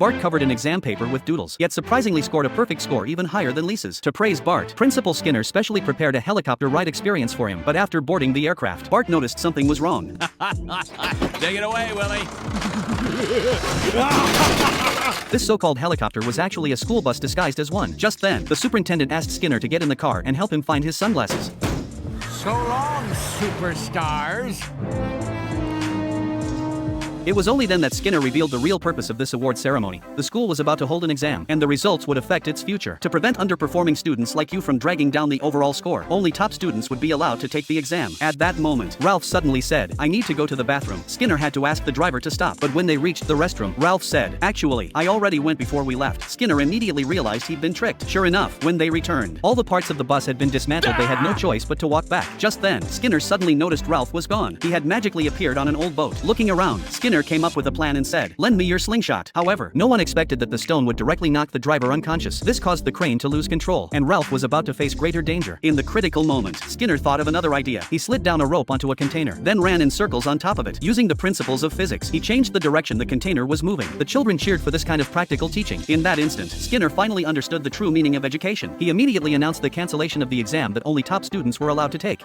Bart covered an exam paper with doodles, yet surprisingly scored a perfect score even higher than Lisa's. To praise Bart, Principal Skinner specially prepared a helicopter ride experience for him, but after boarding the aircraft, Bart noticed something was wrong. Take it away, Willie. This so-called helicopter was actually a school bus disguised as one. Just then, the superintendent asked Skinner to get in the car and help him find his sunglasses. So long, superstars. It was only then that Skinner revealed the real purpose of this award ceremony. The school was about to hold an exam, and the results would affect its future. To prevent underperforming students like you from dragging down the overall score, only top students would be allowed to take the exam. At that moment, Ralph suddenly said, "I need to go to the bathroom." Skinner had to ask the driver to stop, but when they reached the restroom, Ralph said, "Actually, I already went before we left." Skinner immediately realized he'd been tricked. Sure enough, when they returned, all the parts of the bus had been dismantled. They had no choice but to walk back. Just then, Skinner suddenly noticed Ralph was gone. He had magically appeared on an old boat. Looking around, Skinner came up with a plan and said, "Lend me your slingshot." However, no one expected that the stone would directly knock the driver unconscious. This caused the crane to lose control, and Ralph was about to face greater danger. In the critical moment, Skinner thought of another idea. He slid down a rope onto a container, then ran in circles on top of it. Using the principles of physics, he changed the direction the container was moving. The children cheered for this kind of practical teaching. In that instant, Skinner finally understood the true meaning of education. He immediately announced the cancellation of the exam that only top students were allowed to take.